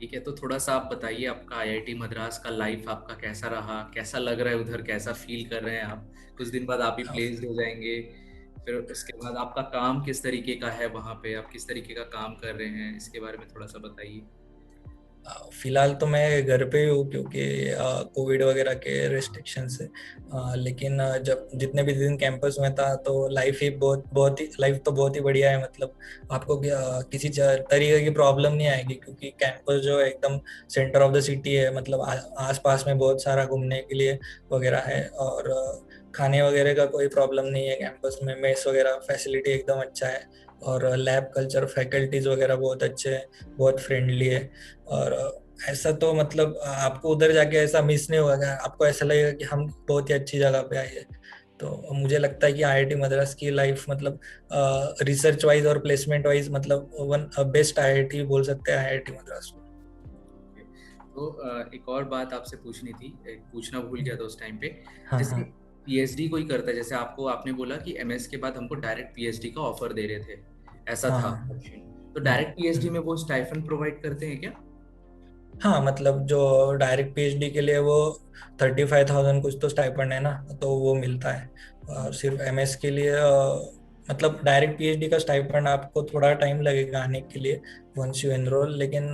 ठीक है, तो थोड़ा सा आप बताइए आपका आईआईटी मद्रास का लाइफ आपका कैसा रहा, कैसा लग रहा है उधर, कैसा फील कर रहे हैं आप? कुछ दिन बाद आप ही प्लेस्ड हो जाएंगे, फिर उसके बाद आपका काम किस तरीके का है वहाँ पे, आप किस तरीके का काम कर रहे हैं, इसके बारे में थोड़ा सा बताइए। फिलहाल तो मैं घर पे ही हूँ, क्योंकि कोविड वगैरह के रेस्ट्रिक्शन से। लेकिन जब जितने भी दिन कैंपस में था तो लाइफ तो बहुत ही बढ़िया है। मतलब आपको किसी तरीके की प्रॉब्लम नहीं आएगी, क्योंकि कैंपस जो है एकदम सेंटर ऑफ द सिटी है। मतलब आस पास में बहुत सारा घूमने के लिए वगैरह है। और खाने वगैरह का कोई प्रॉब्लम नहीं है कैंपस में, मेस वगैरह फैसिलिटी एकदम अच्छा है। और लैब कल्चर, फैकल्टीज वगैरह बहुत अच्छे हैं, बहुत फ्रेंडली है। और ऐसा तो मतलब आपको उधर जाके ऐसा मिस नहीं होगा, आपको ऐसा लगेगा कि हम बहुत ही अच्छी जगह पे आए हैं। तो मुझे लगता है कि आईआईटी मद्रास की लाइफ मतलब रिसर्च वाइज और प्लेसमेंट वाइज मतलब वन बेस्ट आईआईटी बोल सकते हैं आईआईटी मद्रास को। तो एक और बात आपसे पूछनी थी, एक पूछना भूल गया था उस टाइम पे। हाँ जैसे हाँ पीएचडी कोई करता है, जैसे आपने बोला कि एमएस के बाद हमको डायरेक्ट पीएचडी का ऑफर दे रहे थे, ऐसा हाँ था हाँ। ऑप्शन। तो डायरेक्ट पीएचडी में वो स्टाइफन प्रोवाइड करते हैं क्या? हाँ मतलब जो डायरेक्ट पीएचडी के लिए वो 35,000 कुछ तो स्टाइपेंड है ना, तो वो मिलता है। और सिर्फ एमएस के लिए मतलब डायरेक्ट पीएचडी का स्टाइपेंड आपको थोड़ा टाइम लगेगा आने के लिए, वंस यू एनरोल, लेकिन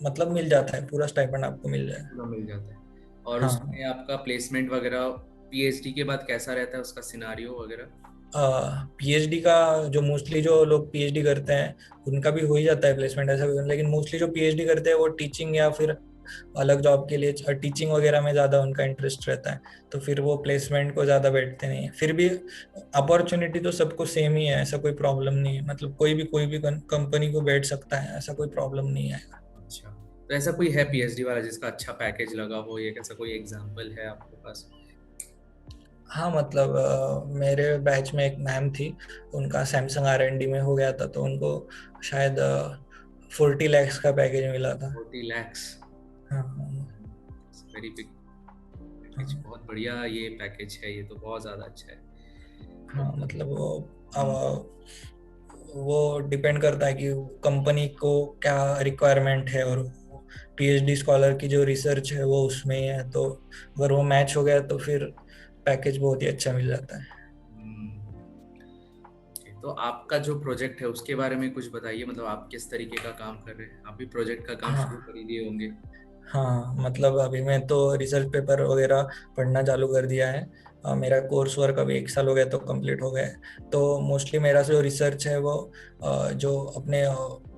मतलब मिल जाता है, पूरा स्टाइपेंड आपको मिल जाएगा। पूरा मिल जाता है। और हाँ, उसमें आपका प्लेसमेंट वगैरह पीएचडी के बाद कैसा रहता है, उसका सिनारियो वगैरह? पीएचडी का जो मोस्टली जो लोग पीएचडी करते हैं उनका भी हो ही जाता है प्लेसमेंट ऐसा भी, लेकिन मोस्टली जो पीएचडी करते हैं वो टीचिंग या फिर अलग जॉब के लिए टीचिंग वगैरह में ज़्यादा उनका इंटरेस्ट रहता है, तो फिर वो प्लेसमेंट को ज़्यादा बैठते नहीं है। फिर भी अपॉर्चुनिटी तो सबको सेम ही है, ऐसा कोई प्रॉब्लम नहीं है, मतलब कोई भी कंपनी को बैठ सकता है, ऐसा कोई प्रॉब्लम नहीं है। अच्छा, तो ऐसा कोई है पीएचडी वाला जिसका अच्छा पैकेज लगा हो, ये कैसा कोई एग्जांपल है आपके पास? हाँ मतलब मेरे बैच में एक मैम थी, उनका सैमसंग आर एंड डी में हो गया था, तो उनको शायद 40 lakhs का पैकेज मिला था। 40 lakhs? हाँ हाँ वेरी बिग पैकेज, हाँ। बहुत बढ़िया ये पैकेज है, ये तो बहुत ज्यादा अच्छा है। हाँ मतलब हम्म, वो डिपेंड करता है कि कंपनी को क्या रिक्वायरमेंट है, और पीएचडी स्कॉलर की जो रिसर्च है वो उसमें ही है, तो अगर वो मैच हो गया तो फिर पैकेज बहुत ही अच्छा मिल जाता है। तो आपका जो प्रोजेक्ट है उसके बारे में कुछ बताइए, मतलब आप किस तरीके का काम कर रहे हैं? आप भी प्रोजेक्ट का काम शुरू हाँ कर ही दिए होंगे। हाँ मतलब अभी मैं तो रिसर्च पेपर वगैरह पढ़ना चालू कर दिया है। मेरा कोर्स वर्क अभी 1 साल हो गया तो कंप्लीट हो गया है, तो मोस्टली मेरा जो रिसर्च है वो जो अपने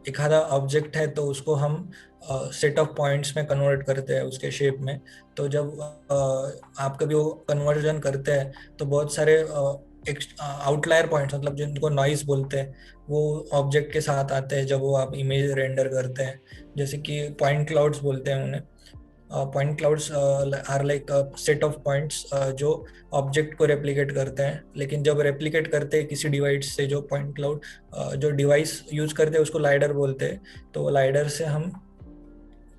एक आधा ऑब्जेक्ट है तो उसको हम सेट ऑफ पॉइंट्स में कन्वर्ट करते हैं उसके शेप में। तो जब आप कभी वो कन्वर्जन करते हैं तो बहुत सारे आउटलायर पॉइंट्स, मतलब जिनको नॉइस बोलते हैं, वो ऑब्जेक्ट के साथ आते हैं जब वो आप इमेज रेंडर करते हैं। जैसे कि पॉइंट क्लाउड्स बोलते हैं उन्हें। Point clouds are like set of points जो ऑब्जेक्ट को रेप्लिकेट करते हैं, लेकिन जब रेप्लिकेट करते हैं किसी डिवाइस से, जो पॉइंट क्लाउड जो डिवाइस यूज करते हैं उसको लाइडर बोलते हैं, तो वो लाइडर से हम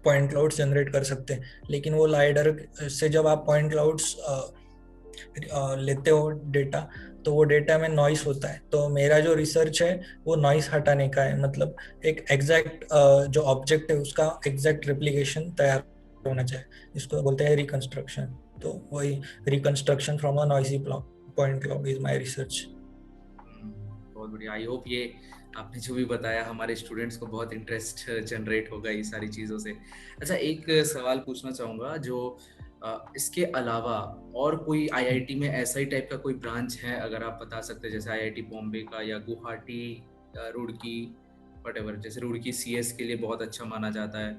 पॉइंट क्लाउड्स जनरेट कर सकते हैं। लेकिन वो लाइडर से जब आप पॉइंट क्लाउड्स लेते हो डेटा, तो वो डेटा में नॉइस होता है, तो मेरा जो रिसर्च है वो नॉइस हटाने का है, मतलब एक एग्जैक्ट जो ऑब्जेक्ट है उसका एग्जैक्ट रेप्लिकेशन तैयार होना चाहिए, इसको बोलते हैं रिकंस्ट्रक्शन। तो वही reconstruction from a noisy point cloud is my research. बहुत बढ़िया। आई होप ये आपने जो भी बताया हमारे स्टूडेंट्स को बहुत इंटरेस्ट जनरेट होगा ये सारी चीज़ों से। अच्छा, एक सवाल पूछना चाहूँगा, जो इसके अलावा और कोई आईआईटी में ऐसा ही टाइप का कोई ब्रांच है अगर आप बता सकते हैं, जैसे आईआईटी बॉम्बे का या गुवाहाटी या रुड़की, वटेवर, जैसे रुड़की सीएस के लिए बहुत अच्छा माना जाता है,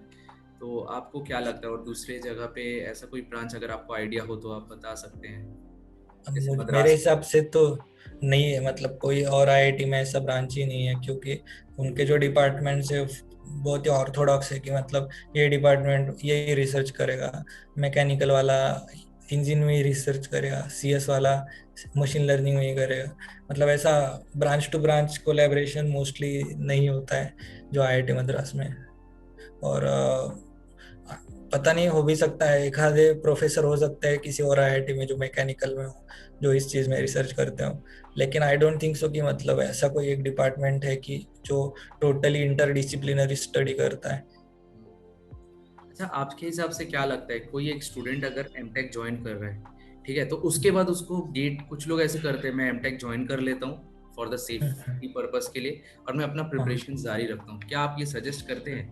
तो आपको क्या लगता है? और दूसरे जगह पे ऐसा कोई ब्रांच अगर आपको आइडिया हो तो आप बता सकते हैं, जैसे मेरे मद्रास। हिसाब से तो नहीं है, मतलब कोई और आईआईटी में ऐसा ब्रांच ही नहीं है, क्योंकि उनके जो डिपार्टमेंट है बहुत ही ऑर्थोडॉक्स है, कि मतलब ये डिपार्टमेंट यही रिसर्च करेगा, मैकेनिकल वाला इंजन में ही रिसर्च करेगा, सीएस वाला मशीन लर्निंग में ही करेगा, मतलब ऐसा branch to branch collaboration mostly नहीं होता है जो आईआईटी मद्रास में है। और पता नहीं, हो भी सकता है एक आधे प्रोफेसर हो सकते हैं किसी और आईआईटी में जो मैकेनिकल में हो, जो इस चीज में रिसर्च करते हो, लेकिन आई डोंट थिंक सो कि मतलब ऐसा कोई एक डिपार्टमेंट है कि जो टोटली इंटरडिसिप्लिनरी स्टडी करता है। अच्छा, आपके हिसाब से क्या लगता है, कोई एक स्टूडेंट अगर एमटेक ज्वाइन कर रहा है, ठीक है, तो उसके बाद उसको गेट, कुछ लोग ऐसे करते हैं, मैं एमटेक ज्वाइन कर लेता हूँ फॉर द सेफ्टी पर्पस के लिए और मैं अपना हाँ प्रिपरेशन जारी रखता हूँ, क्या आप ये सजेस्ट करते हैं?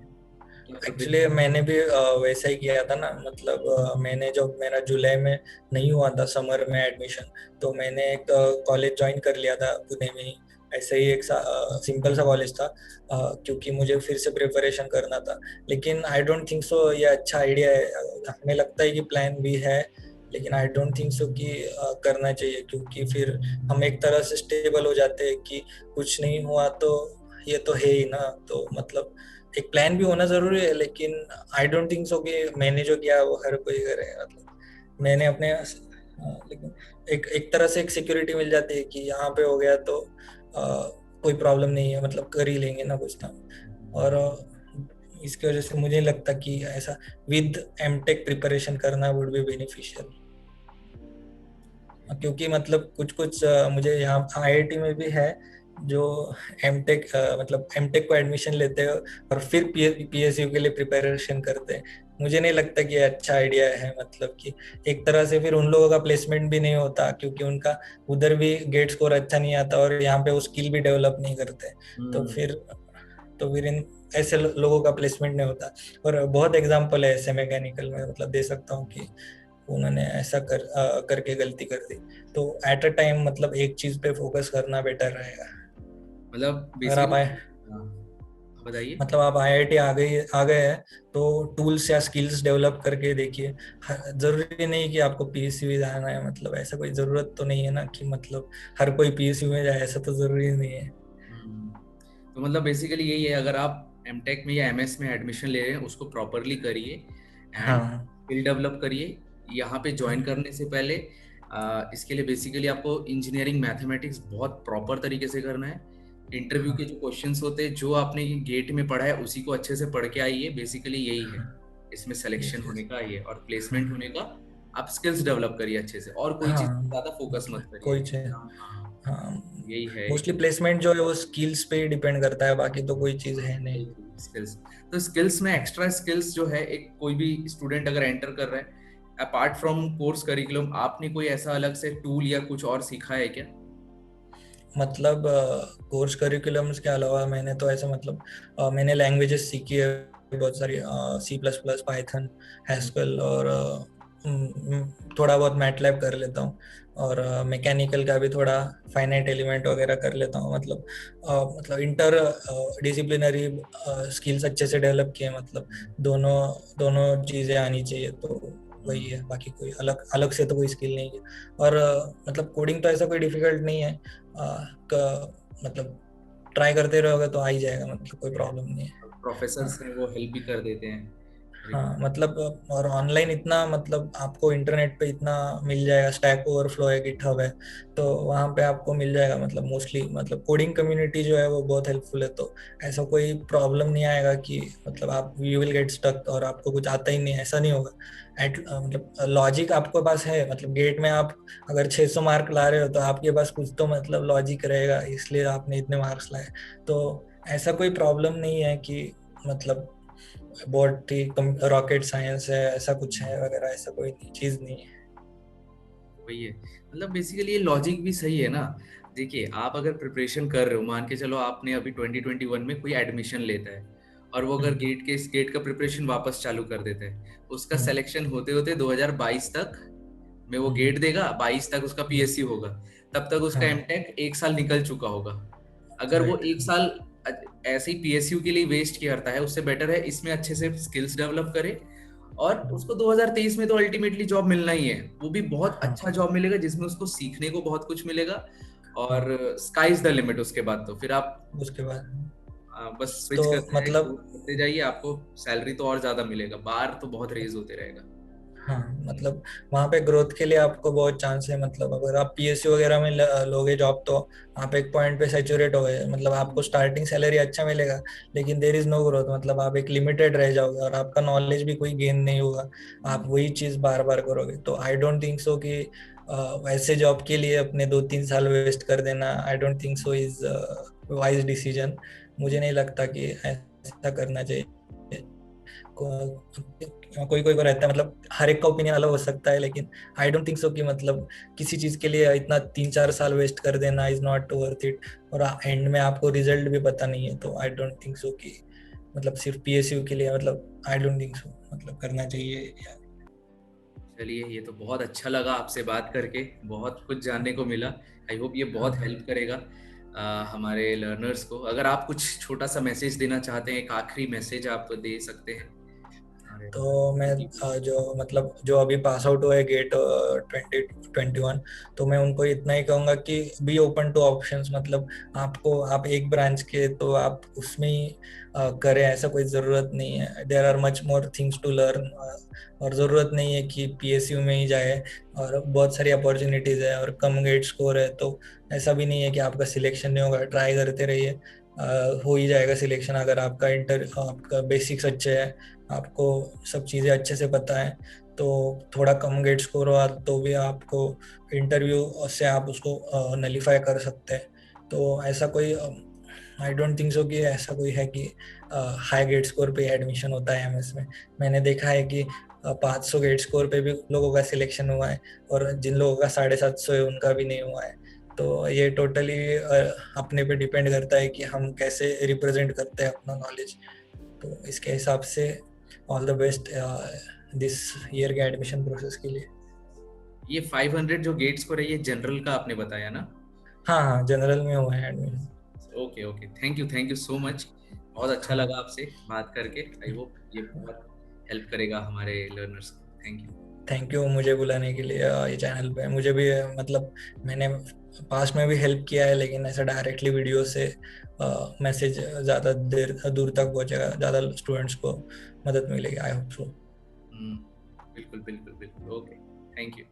क्या एक्चुअली प्रिपरेशन? मैंने भी वैसा ही किया था ना, मतलब मैंने जब मेरा जुलाई में नहीं हुआ था समर में एडमिशन, तो मैंने एक कॉलेज ज्वाइन कर लिया था पुणे में ही। ऐसे ही एक सिंपल सा कॉलेज था, क्योंकि मुझे फिर से प्रिपरेशन करना था। लेकिन आई डोंट थिंक सो ये अच्छा आइडिया है, हमें लगता है कि प्लान भी है, लेकिन आई डोंट थिंक सो कि करना चाहिए, क्योंकि फिर हम एक तरह से स्टेबल हो जाते हैं कि कुछ नहीं हुआ तो ये तो है ही ना, तो मतलब एक प्लान भी होना जरूरी है, लेकिन आई डोंट थिंक सो कि मैंने जो किया वो हर कोई करे, मतलब मैंने अपने लेकिन एक एक तरह से एक सिक्योरिटी मिल जाती है कि यहाँ पे हो गया तो कोई प्रॉब्लम नहीं है, मतलब कर ही लेंगे ना कुछ ना। और इसकी वजह से मुझे लगता कि ऐसा विद एमटेक प्रिपरेशन करना वुड बी बेनिफिशियल, क्योंकि मतलब कुछ कुछ मुझे यहाँ आईआईटी में भी है जो एमटेक मतलब एमटेक को एडमिशन लेते हैं और फिर पीएसयू के लिए प्रिपरेशन करते हैं, मुझे नहीं लगता कि ये अच्छा आइडिया है। मतलब कि एक तरह से फिर उन लोगों का प्लेसमेंट भी नहीं होता, क्योंकि उनका उधर भी गेट स्कोर अच्छा नहीं आता और यहाँ पे वो स्किल भी डेवलप नहीं करते। तो हम्म। फिर इन ऐसे लोगों का प्लेसमेंट नहीं होता। और बहुत एग्जांपल है ऐसे मैकेनिकल में, मतलब दे सकता हूँ कि उन्होंने ऐसा करके गलती कर दी। तो एट अ टाइम मतलब एक चीज पे फोकस करना बेटर रहेगा। मतलब अगर आप बेसिकली, आए हाँ, बताइए। मतलब आप आईआईटी आ गए हैं तो टूल्स या स्किल्स डेवलप करके देखिए। जरूरी नहीं कि आपको पीएसयू में जाना है, मतलब ऐसा कोई जरूरत तो नहीं है ना कि मतलब हर कोई पीएसयू में जाए, ऐसा तो जरूरी नहीं है। हम्म, तो मतलब बेसिकली यही है, अगर आप एमटेक में या एमएस में एडमिशन ले रहे हैं उसको प्रॉपरली करिए एंड हाँ स्किल डेवलप करिए। यहाँ पे ज्वाइन करने से पहले इसके लिए बेसिकली आपको इंजीनियरिंग मैथमेटिक्स बहुत प्रॉपर तरीके से करना है। इंटरव्यू के हाँ जो क्वेश्चंस होते हैं, जो आपने गेट में पढ़ा है उसी को अच्छे से पढ़ के आइए। बेसिकली यही है हाँ इसमें सिलेक्शन यस होने यस का, ये और हाँ प्लेसमेंट होने का। आप स्किल्स डेवलप करिए अच्छे से, और कोई चीज़ हाँ ज़्यादा फोकस मत मतलब करिए। कोई चीज, हाँ, हाँ यही है। मोस्टली प्लेसमेंट जो है वो स्किल्स पे ही डिपेंड करता है, बाकी तो कोई चीज है नहीं। स्किल्स, तो स्किल्स में एक्स्ट्रा स्किल्स जो है, एक कोई भी स्टूडेंट अगर एंटर कर रहा है, अपार्ट फ्रॉम कोर्स करिकुलम, आपने कोई ऐसा अलग से टूल या कुछ और सीखा है क्या? मतलब कोर्स करिकुलम्स के अलावा मैंने तो ऐसा मतलब मैंने लैंग्वेजेस सीखी है बहुत सारी, C plus plus, Python, Haskell, और थोड़ा बहुत मैटलैब कर लेता हूँ। और मैकेनिकल का भी थोड़ा फाइनाइट एलिमेंट वगैरह कर लेता हूँ। मतलब इंटर डिसिप्लिनरी स्किल्स अच्छे से डेवलप किए, मतलब दोनों दोनों चीज़ें आनी चाहिए। तो वही है, बाकी कोई अलग अलग से तो कोई स्किल नहीं है। और मतलब कोडिंग तो ऐसा कोई डिफिकल्ट नहीं है, मतलब ट्राई करते रहोगे तो आ ही जाएगा, मतलब कोई प्रॉब्लम नहीं है। प्रोफेसर्स हाँ हैं वो हेल्प भी कर देते हैं। हाँ मतलब और ऑनलाइन इतना मतलब आपको इंटरनेट पे इतना मिल जाएगा, स्टैक ओवरफ्लो है, गिटहब है, तो वहाँ पे आपको मिल जाएगा। मतलब मोस्टली मतलब कोडिंग कम्युनिटी जो है वो बहुत हेल्पफुल है। तो ऐसा कोई प्रॉब्लम नहीं आएगा कि मतलब आप यू विल गेट स्टक और आपको कुछ आता ही नहीं, ऐसा नहीं होगा। मतलब लॉजिक आपके पास है, मतलब गेट में आप अगर 600 मार्क ला रहे हो तो आपके पास कुछ तो मतलब लॉजिक रहेगा, इसलिए आपने इतने मार्क्स लाए। तो ऐसा कोई प्रॉब्लम नहीं है कि मतलब बहुत ही रॉकेट साइंस है, ऐसा कुछ है वगैरह, ऐसा कोई चीज नहीं है। वही है, मतलब बेसिकली ये लॉजिक भी सही है ना। देखिए, आप अगर प्रिपरेशन कर रहे हो, मान के चलो आपने अभी 2021 में कोई एडमिशन लेता है, और वो अगर हम्म, गेट का प्रिपरेशन वापस चालू कर देता है, उसका हम्म, सिलेक्शन होते होते 2022 तक में वो हम्म, गेट देगा, 22 तक उसका हम्म, पीएससी होगा। तब तक उसका हाँ एमटेक एक साल निकल चुका होगा। अगर वो करेक्ट। एक साल ऐसे ही पीएसयू के लिए वेस्ट किया करता है, उससे बेटर है इसमें अच्छे से स्किल्स डेवलप करे। और उसको 2023 में तो अल्टीमेटली जॉब मिलना ही है, वो भी बहुत हाँ अच्छा जॉब मिलेगा जिसमें उसको सीखने को बहुत कुछ मिलेगा। हाँ और स्काई इज द लिमिट, उसके बाद तो फिर आप उसके बाद बस स्विच तो करते जाइए, मतलब कोर्स करते जाइए, आपको सैलरी तो और ज्यादा मिलेगा, बार तो बहुत रेज होते रहेगा। हाँ मतलब वहाँ पे ग्रोथ के लिए आपको बहुत चांस है। मतलब अगर आप पीएसयू वगैरह में लोगे जॉब, तो आप एक पॉइंट पे सैचुरेट हो गए, मतलब आपको स्टार्टिंग सैलरी अच्छा मिलेगा, लेकिन देर इज नो ग्रोथ। मतलब आप एक लिमिटेड रह जाओगे और आपका नॉलेज भी कोई गेन नहीं होगा, आप वही चीज बार बार करोगे। तो आई डोंट थिंक सो कि वैसे जॉब के लिए अपने 2-3 साल वेस्ट कर देना, I don't think so is wise decision. मुझे नहीं लगता कि ऐसा करना चाहिए। कोई कोई को रहता है, मतलब हर एक का ओपिनियन अलग हो सकता है, लेकिन आई डोंट थिंक सो कि मतलब किसी चीज के लिए इतना 3-4 साल वेस्ट कर देना इज नॉट वर्थ इट। और एंड में आपको रिजल्ट भी पता नहीं है, तो आई डोंट थिंक सो कि मतलब सिर्फ पीएसयू के लिए मतलब आई डोंट थिंक सो मतलब करना चाहिए। चलिए, ये तो बहुत अच्छा लगा आपसे बात करके, बहुत कुछ जानने को मिला। आई होप ये बहुत हाँ हेल्प करेगा हमारे लर्नर्स को। अगर आप कुछ छोटा सा मैसेज देना चाहते हैं, एक आखिरी मैसेज आप दे सकते हैं हमारे तो मैं community को। जो मतलब जो अभी पास आउट हुए गेट 2021, तो मैं उनको इतना ही कहूंगा कि बी ओपन टू ऑप्शंस। मतलब आप एक ब्रांच के तो आप उसमें ही करें, ऐसा कोई ज़रूरत नहीं है। There are much more things to learn, और ज़रूरत नहीं है कि पीएसयू में ही जाए। और बहुत सारी अपॉर्चुनिटीज़ है और कम गेट स्कोर है, तो ऐसा भी नहीं है कि आपका सिलेक्शन नहीं होगा। ट्राई करते रहिए, हो ही जाएगा सिलेक्शन अगर आपका बेसिक्स अच्छे है, आपको सब चीज़ें अच्छे से पता है। तो थोड़ा कम गेट स्कोर हुआ तो भी आपको इंटरव्यू से आप उसको नलीफाई कर सकते हैं। तो ऐसा कोई आई डोंट थिंक सो कि ऐसा कोई है कि हाई गेट स्कोर पे एडमिशन होता है एमएस में। मैंने देखा है कि 500 गेट स्कोर पे भी लोगों का सिलेक्शन हुआ है, और जिन लोगों का 750 है उनका भी नहीं हुआ है। तो ये टोटली अपने पे डिपेंड करता है कि हम कैसे रिप्रेजेंट करते हैं अपना नॉलेज। तो इसके हिसाब से all the best this year के एडमिशन प्रोसेस के लिए। ये 500 जो गेट स्कोर है ये जनरल का आपने बताया ना? हाँ हाँ, जनरल में हुआ है admission. Okay okay, thank you so much. बहुत अच्छा हाँ, लगा आपसे बात करके। आई होप ये बहुत हेल्प करेगा हमारे लर्नर्स को। Thank you. थैंक यू मुझे बुलाने के लिए ये चैनल पे। मुझे भी मतलब मैंने पास्ट में भी हेल्प किया है, लेकिन ऐसा डायरेक्टली वीडियो से मैसेज ज़्यादा देर दूर तक पहुंचेगा, ज़्यादा स्टूडेंट्स को मदद मिलेगी। I hope so. बिल्कुल बिल्कुल बिल्कुल। Okay, thank you.